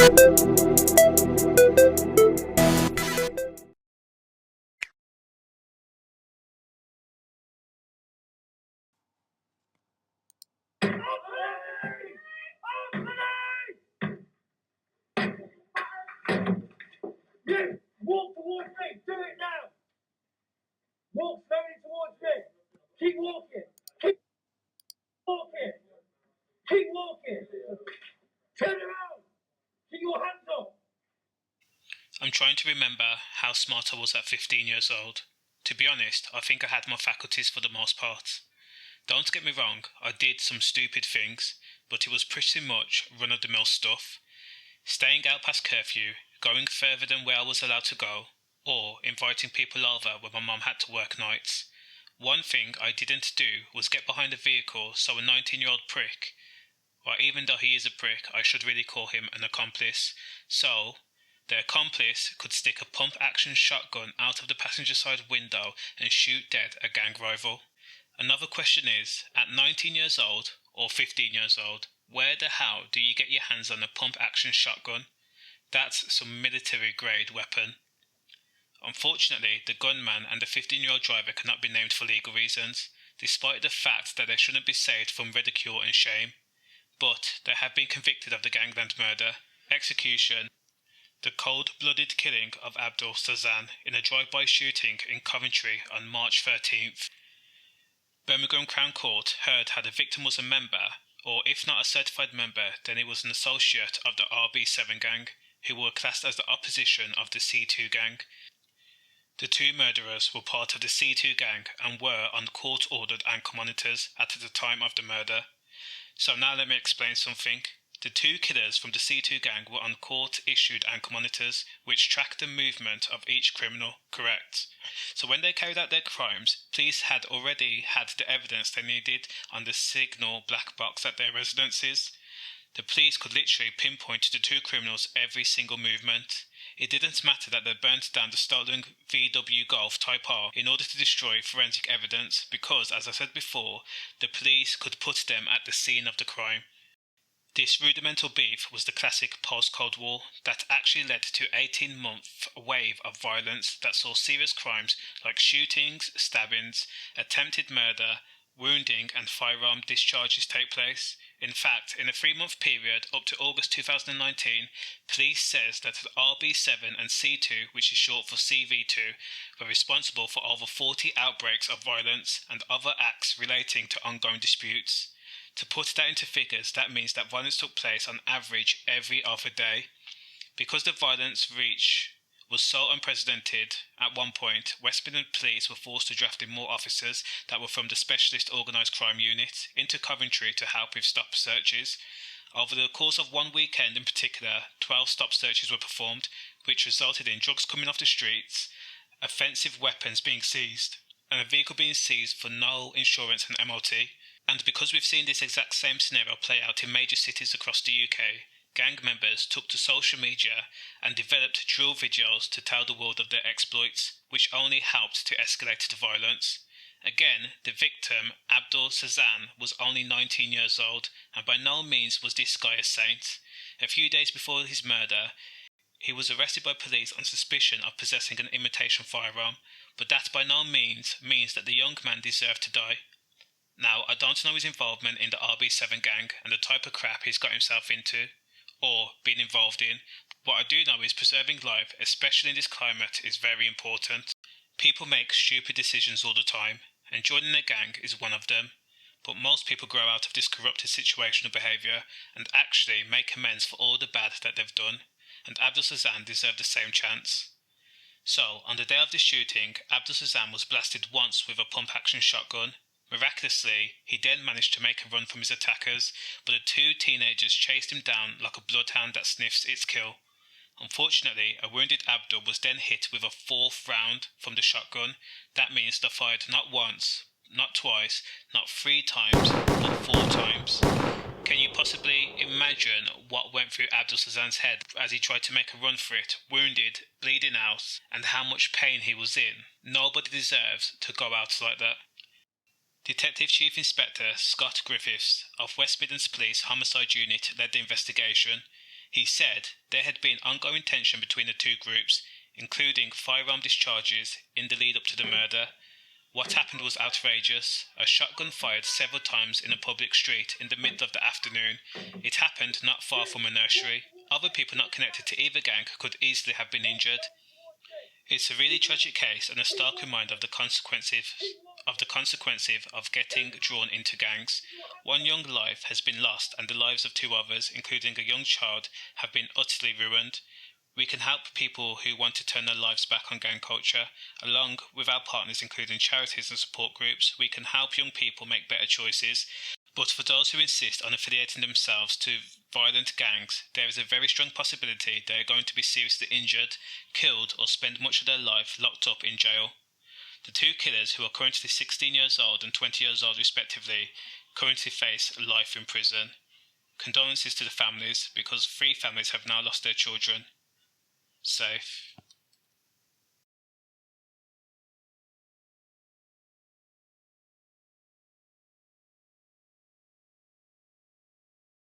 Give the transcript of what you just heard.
You walk towards me. Do it now. Walk slowly towards me. Keep walking. Keep walking. Keep walking. Turn around. Keep your hands up. I'm trying to remember how smart I was at 15 years old. To be honest, I think I had my faculties for the most part. Don't get me wrong, I did some stupid things, but it was pretty much run-of-the-mill stuff. Staying out past curfew, going further than where I was allowed to go, or inviting people over when my mum had to work nights. One thing I didn't do was get behind a vehicle so a 19-year-old prick, or even though he is a prick, I should really call him an accomplice, so the accomplice could stick a pump-action shotgun out of the passenger side window and shoot dead a gang rival. Another question is, at 19 years old, or 15 years old, where the hell do you get your hands on a pump-action shotgun? That's some military-grade weapon. Unfortunately, the gunman and the 15-year-old driver cannot be named for legal reasons, despite the fact that they shouldn't be saved from ridicule and shame. But they have been convicted of the gangland murder, execution, the cold-blooded killing of Abdul Xasan in a drive-by shooting in Coventry on March 13th. Birmingham Crown Court heard how the victim was a member, or if not a certified member, then he was an associate of the RB7 gang, who were classed as the opposition of the C2 gang. The two murderers were part of the C2 gang and were on court-ordered ankle monitors at the time of the murder. So now let me explain something. The two killers from the C2 gang were on court-issued ankle monitors, which tracked the movement of each criminal, correct? So when they carried out their crimes, police had already had the evidence they needed on the signal black box at their residences. The police could literally pinpoint to the two criminals every single movement. It didn't matter that they burnt down the stolen VW Golf Type R in order to destroy forensic evidence because, as I said before, the police could put them at the scene of the crime. This rudimental beef was the classic post-Cold War that actually led to an 18-month wave of violence that saw serious crimes like shootings, stabbings, attempted murder, wounding and firearm discharges take place. In fact, in a 3-month period up to August 2019, police says that the RB7 and C2, which is short for CV2, were responsible for over 40 outbreaks of violence and other acts relating to ongoing disputes. To put that into figures, that means that violence took place on average every other day. Because the violence reach was so unprecedented, at one point, West Midland Police were forced to draft in more officers that were from the Specialist Organised Crime Unit into Coventry to help with stop searches. Over the course of one weekend in particular, 12 stop searches were performed, which resulted in drugs coming off the streets, offensive weapons being seized, and a vehicle being seized for no insurance and MOT. And because we've seen this exact same scenario play out in major cities across the UK, gang members took to social media and developed drill videos to tell the world of their exploits, which only helped to escalate the violence. Again, the victim, Abdul Xasan, was only 19 years old, and by no means was this guy a saint. A few days before his murder, he was arrested by police on suspicion of possessing an imitation firearm, but that by no means that the young man deserved to die. Now, I don't know his involvement in the RB7 gang and the type of crap he's got himself into, or been involved in. What I do know is preserving life, especially in this climate, is very important. People make stupid decisions all the time, and joining a gang is one of them. But most people grow out of this corrupted situational behaviour and actually make amends for all the bad that they've done, and Abdul Xasan deserved the same chance. So, on the day of the shooting, Abdul Xasan was blasted once with a pump-action shotgun. Miraculously, he then managed to make a run from his attackers, but the two teenagers chased him down like a bloodhound that sniffs its kill. Unfortunately, a wounded Abdul was then hit with a 4th round from the shotgun. That means they fired not once, not twice, not 3 times, but 4 times. Can you possibly imagine what went through Abdul Xasan's head as he tried to make a run for it, wounded, bleeding out, and how much pain he was in? Nobody deserves to go out like that. Detective Chief Inspector Scott Griffiths of West Midlands Police Homicide Unit led the investigation. He said there had been ongoing tension between the two groups, including firearm discharges in the lead up to the murder. What happened was outrageous. A shotgun fired several times in a public street in the middle of the afternoon. It happened not far from a nursery. Other people not connected to either gang could easily have been injured. It's a really tragic case and a stark reminder of the consequences of getting drawn into gangs. One young life has been lost and the lives of two others, including a young child, have been utterly ruined. We can help people who want to turn their lives back on gang culture. Along with our partners, including charities and support groups, we can help young people make better choices. But for those who insist on affiliating themselves to violent gangs, there is a very strong possibility they are going to be seriously injured, killed, or spend much of their life locked up in jail. The two killers, who are currently 16 years old and 20 years old respectively, currently face life in prison. Condolences to the families, because 3 families have now lost their children. Safe.